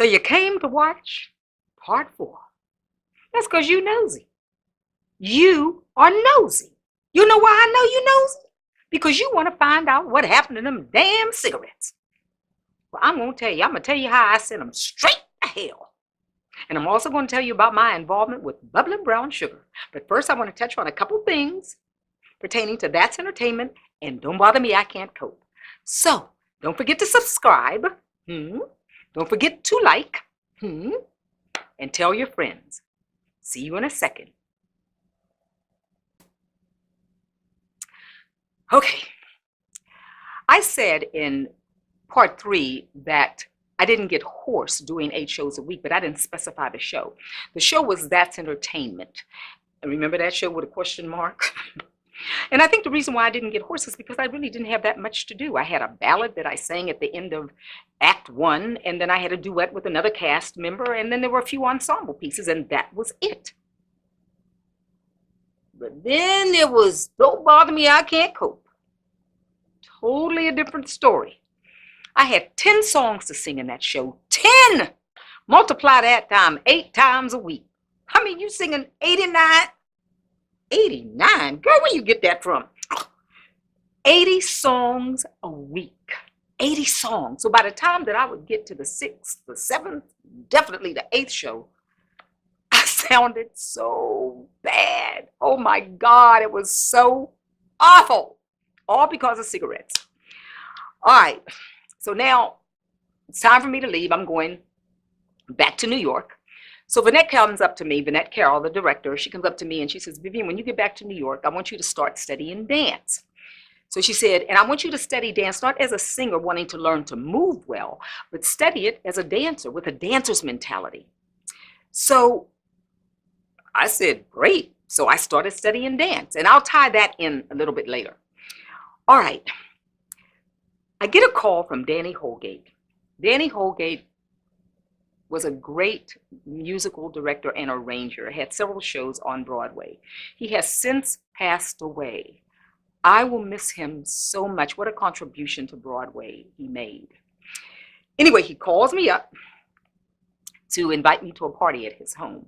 you came to watch part 4. That's because you nosy. You are nosy. You know why I know you nosy? Because you want to find out what happened to them damn cigarettes. Well, I'm going to tell you. I'm going to tell you how I sent them straight to hell. And I'm also going to tell you about my involvement with bubbling brown sugar. But first, I want to touch on a couple things pertaining to That's Entertainment and Don't Bother Me, I Can't Cope. So, don't forget to subscribe. Don't forget to like. And tell your friends. See you in a second. Okay. I said in part 3 that I didn't get hoarse doing 8 shows a week, but I didn't specify the show. The show was That's Entertainment. And remember that show with a question mark? And I think the reason why I didn't get hoarse is because I really didn't have that much to do. I had a ballad that I sang at the end of Act 1, and then I had a duet with another cast member, and then there were a few ensemble pieces, and that was it. But then there was Don't Bother Me, I Can't Cope. Totally a different story. I had 10 songs to sing in that show. 10! Multiply that time 8 times a week. I mean, you singing 89? 89? Girl, where you get that from? 80 songs a week. 80 songs. So by the time that I would get to the 6th, the 7th, definitely the 8th show, I sounded so bad. Oh my God, it was so awful. All because of cigarettes. All right. So now it's time for me to leave. I'm going back to New York. So Vanette comes up to me, Vanette Carroll, the director, she comes up to me and she says, Vivian, when you get back to New York, I want you to start studying dance. So she said, and I want you to study dance, not as a singer wanting to learn to move well, but study it as a dancer with a dancer's mentality. So I said, great. So I started studying dance, and I'll tie that in a little bit later. All right. I get a call from Danny Holgate. Danny Holgate was a great musical director and arranger, had several shows on Broadway. He has since passed away. I will miss him so much. What a contribution to Broadway he made. Anyway, he calls me up to invite me to a party at his home.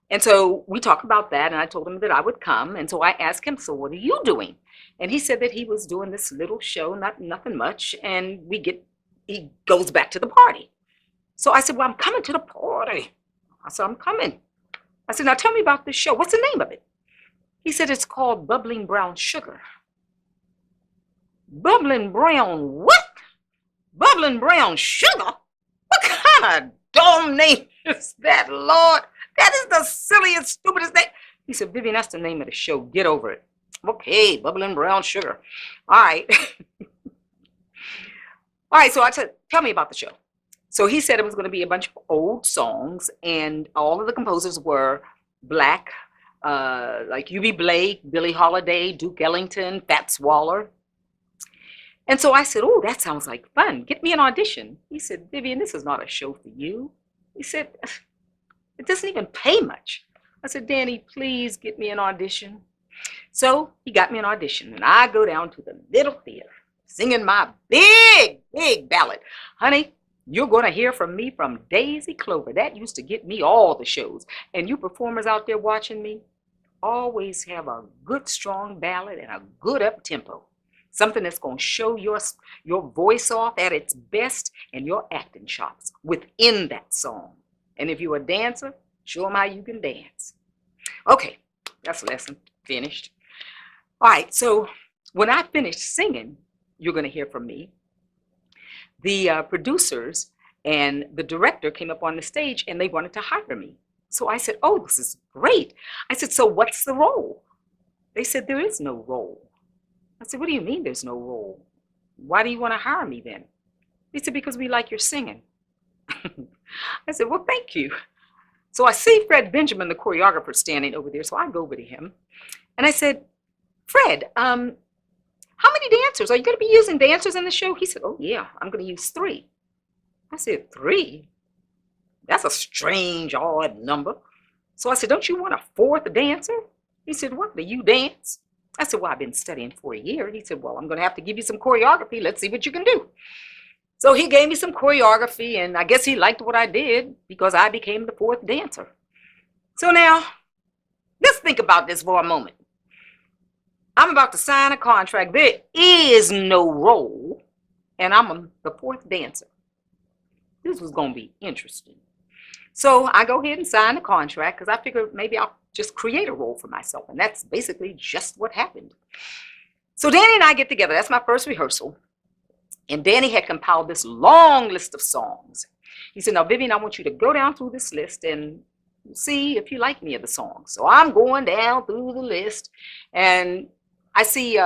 And so we talked about that, and I told him that I would come. And so I asked him, so what are you doing? And he said that he was doing this little show, nothing much, and he goes back to the party. So I said, well, I'm coming to the party. I said, I'm coming. I said, now tell me about this show. What's the name of it? He said, it's called Bubbling Brown Sugar. Bubbling Brown what? Bubbling Brown Sugar? What kind of dumb name is that, Lord? That is the silliest, stupidest name. He said, Vivian, that's the name of the show. Get over it. Okay, Bubbling Brown Sugar. All right. All right, so I said, tell me about the show. So he said it was going to be a bunch of old songs, and all of the composers were Black, like Eubie Blake, Billie Holiday, Duke Ellington, Fats Waller. And so I said, oh, that sounds like fun. Get me an audition. He said, Vivian, this is not a show for you. He said, it doesn't even pay much. I said, Danny, please get me an audition. So he got me an audition, and I go down to the little theater singing my big, big ballad. Honey, you're going to hear from me from Daisy Clover. That used to get me all the shows. And you performers out there watching me, always have a good, strong ballad and a good up-tempo. Something that's going to show your voice off at its best and your acting chops within that song. And if you're a dancer, show them how you can dance. Okay, that's a lesson. Finished. All right, so when I finish singing, you're going to hear from me. The producers and the director came up on the stage and they wanted to hire me. So I said, oh, this is great. I said, so what's the role? They said, there is no role. I said, what do you mean there's no role? Why do you want to hire me then? They said, because we like your singing. I said, well, thank you. So I see Fred Benjamin, the choreographer, standing over there. So I go over to him and I said, Fred, how many dancers? Are you going to be using dancers in the show? He said, oh, yeah, I'm going to use 3. I said, 3? That's a strange, odd number. So I said, don't you want a 4th dancer? He said, what, do you dance? I said, well, I've been studying for a year. He said, well, I'm going to have to give you some choreography. Let's see what you can do. So he gave me some choreography, and I guess he liked what I did because I became the fourth dancer. So now, let's think about this for a moment. I'm about to sign a contract. There is no role, and I'm the fourth dancer. This was going to be interesting. So I go ahead and sign the contract because I figured maybe I'll just create a role for myself. And that's basically just what happened. So Danny and I get together. That's my first rehearsal. And Danny had compiled this long list of songs. He said, now, Vivian, I want you to go down through this list and see if you like any of the songs. So I'm going down through the list, and I see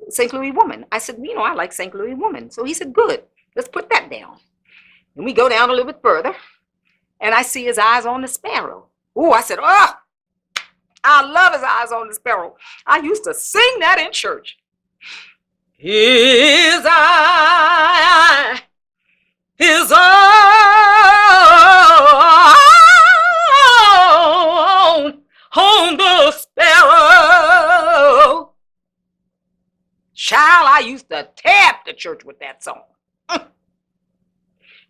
St. Louis Woman. I said, you know, I like St. Louis Woman. So he said, good, let's put that down. And we go down a little bit further, and I see His Eyes on the Sparrow. Oh, I said, oh, I love His Eyes on the Sparrow. I used to sing that in church. His eye, His on the sparrow. Child, I used to tap the church with that song.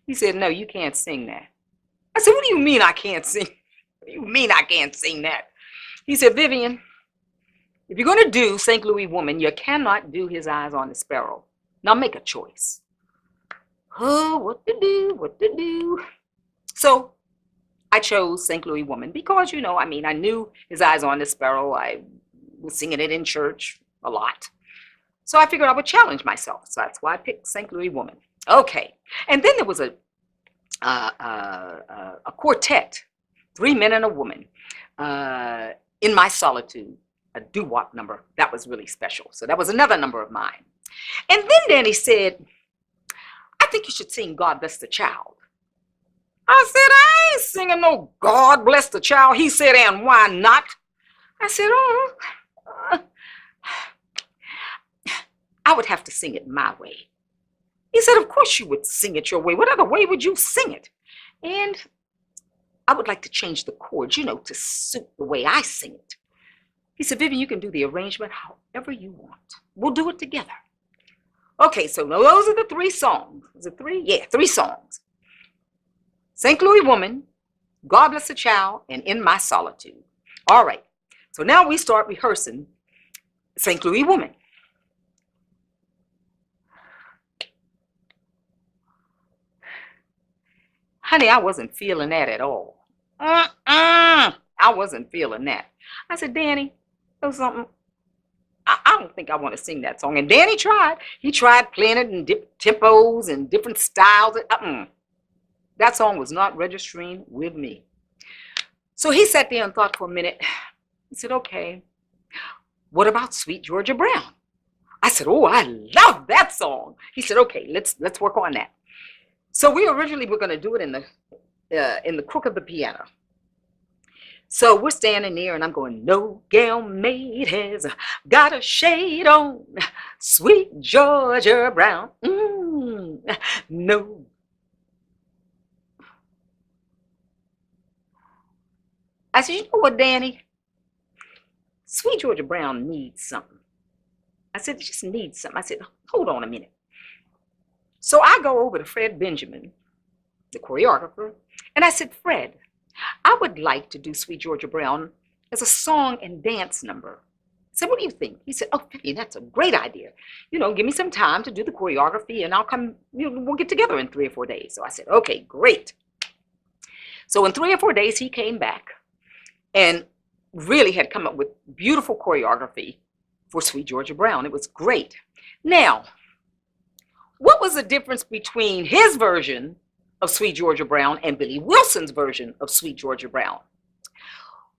He said, no, you can't sing that. I said, what do you mean I can't sing? What do you mean I can't sing that? He said, Vivian, if you're going to do St. Louis Woman, you cannot do His Eyes on the Sparrow. Now make a choice. Oh, what to do? So I chose St. Louis Woman because, you know, I mean, I knew His Eyes on the Sparrow. I was singing it in church a lot. So I figured I would challenge myself. So that's why I picked St. Louis Woman. Okay. And then there was a quartet, 3 men and a woman, In My Solitude, a doo-wop number. That was really special. So that was another number of mine. And then Danny said, I think you should sing God Bless the Child. I said, I ain't singing no God Bless the Child. He said, and why not? I said, oh, I would have to sing it my way. He said, of course you would sing it your way. What other way would you sing it? And I would like to change the chords, you know, to suit the way I sing it. He said, Vivian, you can do the arrangement however you want. We'll do it together. Okay, so those are the 3 songs. Was it 3? Yeah, 3 songs. St. Louis Woman, God Bless the Child, and In My Solitude. All right, so now we start rehearsing St. Louis Woman. Honey, I wasn't feeling that at all. I wasn't feeling that. I said, Danny, there was something. I don't think I want to sing that song. And Danny tried. He tried playing it in different tempos and different styles. That song was not registering with me. So he sat there and thought for a minute. He said, okay, what about Sweet Georgia Brown? I said, oh, I love that song. He said, okay, let's work on that. So we originally were going to do it in the crook of the piano. So we're standing there, and I'm going, no gal maid has got a shade on, Sweet Georgia Brown. No. I said, you know what, Danny? Sweet Georgia Brown needs something. I said, it just needs something. I said, hold on a minute. So I go over to Fred Benjamin, the choreographer, and I said, Fred, I would like to do Sweet Georgia Brown as a song and dance number. I said, what do you think? He said, oh, Vivian, that's a great idea. You know, give me some time to do the choreography, and I'll come, you know, we'll get together in 3 or 4 days. So I said, okay, great. So in 3 or 4 days, he came back and really had come up with beautiful choreography for Sweet Georgia Brown. It was great. Now, what was the difference between his version of Sweet Georgia Brown and Billy Wilson's version of Sweet Georgia Brown?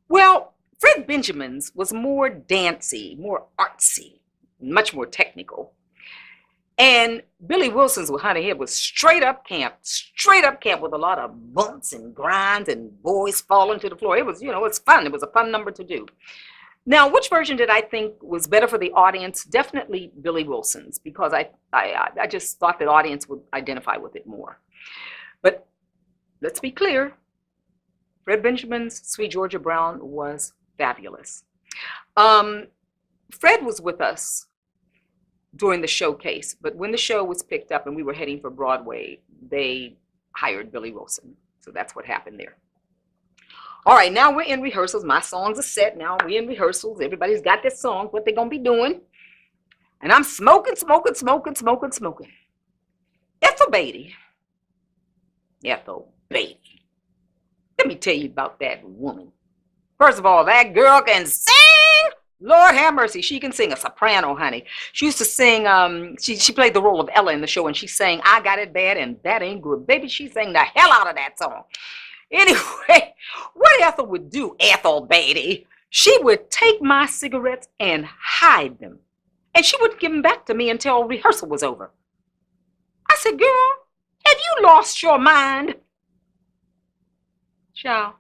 Well, Fred Benjamin's was more dancey, more artsy, much more technical. And Billy Wilson's, well, honey, it was straight up camp with a lot of bumps and grinds and boys falling to the floor. It was, you know, it's fun. It was a fun number to do. Now, which version did I think was better for the audience? Definitely Billy Wilson's, because I just thought the audience would identify with it more. But let's be clear, Fred Benjamin's Sweet Georgia Brown was fabulous. Fred was with us during the showcase. But when the show was picked up and we were heading for Broadway, they hired Billy Wilson. So that's what happened there. All right, now we're in rehearsals. My songs are set. Now we're in rehearsals. Everybody's got their songs, what they're going to be doing. And I'm smoking. Ethel Beatty. Let me tell you about that woman. First of all, that girl can sing. Lord have mercy, she can sing. A soprano, honey. She used to sing, she played the role of Ella in the show, and she sang I Got It Bad and That Ain't Good. Baby, she sang the hell out of that song. Anyway, what Ethel would do, Ethel Beatty, she would take my cigarettes and hide them. And she wouldn't give them back to me until rehearsal was over. I said, girl, have you lost your mind? Child.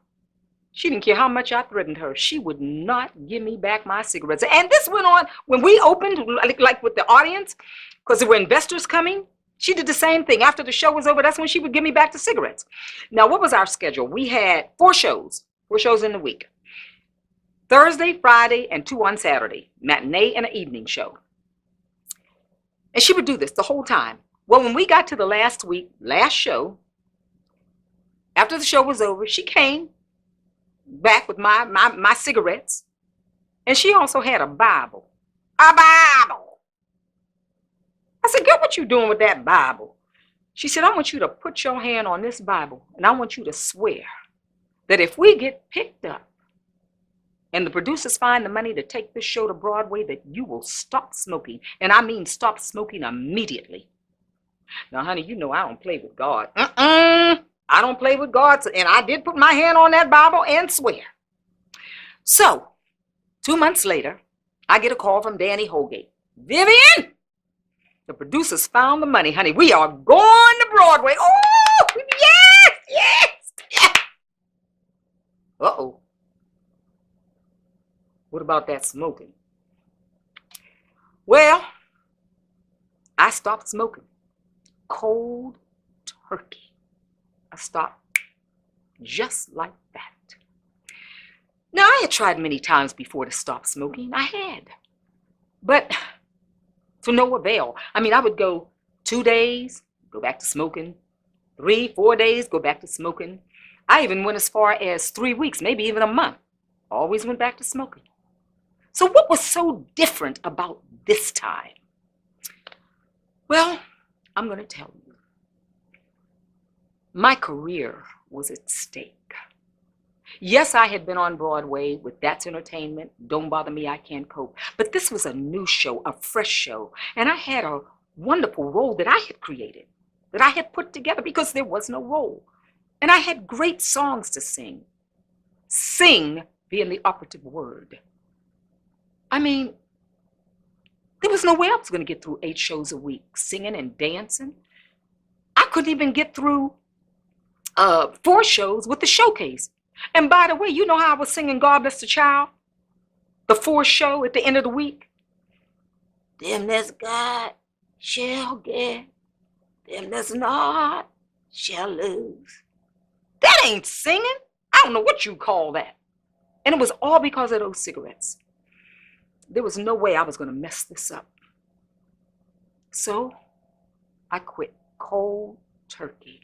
She didn't care how much I threatened her. She would not give me back my cigarettes. And this went on when we opened, like with the audience, because there were investors coming. She did the same thing. After the show was over, that's when she would give me back the cigarettes. Now, what was our schedule? We had 4 shows in the week. Thursday, Friday, and 2 on Saturday. Matinee and an evening show. And she would do this the whole time. Well, when we got to the last show, after the show was over, she came back with my cigarettes, and she also had a Bible. I said, girl, what you doing with that Bible? She said, I want you to put your hand on this Bible, and I want you to swear that if we get picked up and the producers find the money to take this show to Broadway, that you will stop smoking. And I mean stop smoking immediately. Now, honey, you know I don't play with God. I don't play with God, and I did put my hand on that Bible and swear. So, 2 months later, I get a call from Danny Holgate. Vivian, the producers found the money, honey. We are going to Broadway. Oh, yes. Uh-oh. What about that smoking? Well, I stopped smoking. Cold turkey. I stopped just like that. Now, I had tried many times before to stop smoking. I had. But to no avail. I mean, I would go 2 days, go back to smoking. 3, 4 days, go back to smoking. I even went as far as 3 weeks, maybe even a month. Always went back to smoking. So what was so different about this time? Well, I'm going to tell you. My career was at stake. Yes, I had been on Broadway with That's Entertainment, Don't Bother Me, I Can't Cope. But this was a new show, a fresh show. And I had a wonderful role that I had created, that I had put together because there was no role. And I had great songs to sing. Sing being the operative word. I mean, there was no way I was going to get through 8 shows a week, singing and dancing. I couldn't even get through 4 shows with the showcase. And by the way, you know how I was singing God Bless the Child? The 4th show at the end of the week? Them that's God shall get, them that's not shall lose. That ain't singing. I don't know what you call that. And it was all because of those cigarettes. There was no way I was going to mess this up. So I quit cold turkey.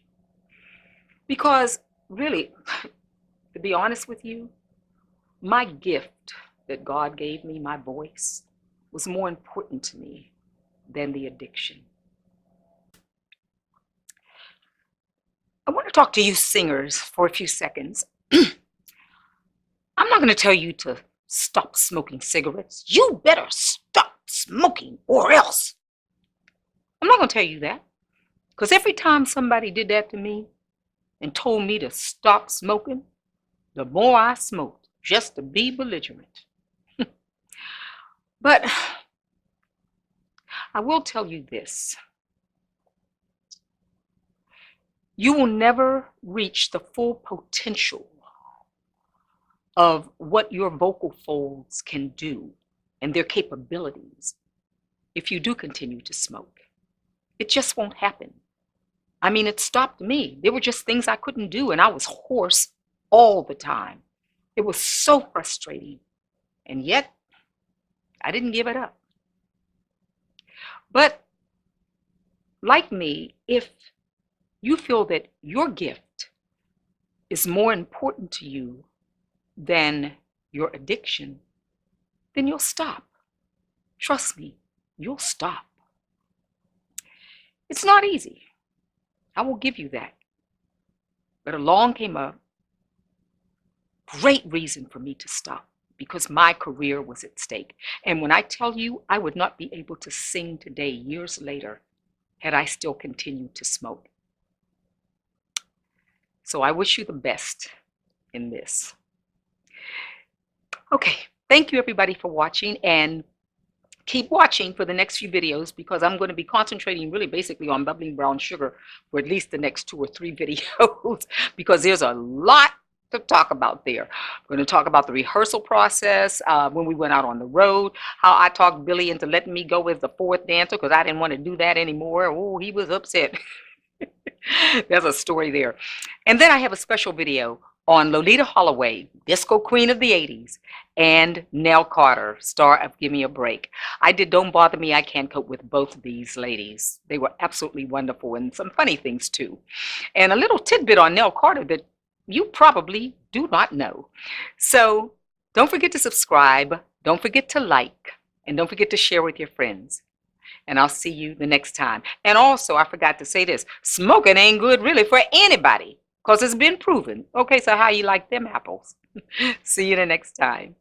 Because really, to be honest with you, my gift that God gave me, my voice, was more important to me than the addiction. I want to talk to you singers for a few seconds. I'm not going to tell you to stop smoking cigarettes. You better stop smoking or else. I'm not going to tell you that. Because every time somebody did that to me and told me to stop smoking, the more I smoked just to be belligerent. But I will tell you this. You will never reach the full potential of what your vocal folds can do and their capabilities if you do continue to smoke. It just won't happen. I mean, it stopped me. There were just things I couldn't do, and I was hoarse all the time. It was so frustrating, and yet I didn't give it up. But like me, if you feel that your gift is more important to you than your addiction, then you'll stop. Trust me, you'll stop. It's not easy. I will give you that. But along came a great reason for me to stop, because my career was at stake. And when I tell you, I would not be able to sing today, years later, had I still continued to smoke. So I wish you the best in this. Okay, thank you everybody for watching, and keep watching for the next few videos, because I'm going to be concentrating really basically on bubbling brown sugar for at least the next 2 or 3 videos, because there's a lot to talk about there. We're going to talk about the rehearsal process, when we went out on the road, how I talked Billy into letting me go as the 4th dancer because I didn't want to do that anymore. Oh, he was upset. There's a story there. And then I have a special video on Lolita Holloway, disco queen of the 80s, and Nell Carter, star of Give Me a Break. I did Don't Bother Me, I Can't Cope with both of these ladies. They were absolutely wonderful, and some funny things too. And a little tidbit on Nell Carter that you probably do not know. So don't forget to subscribe, don't forget to like, and don't forget to share with your friends. And I'll see you the next time. And also, I forgot to say this, smoking ain't good really for anybody, because it's been proven. Okay, so how you like them apples? See you the next time.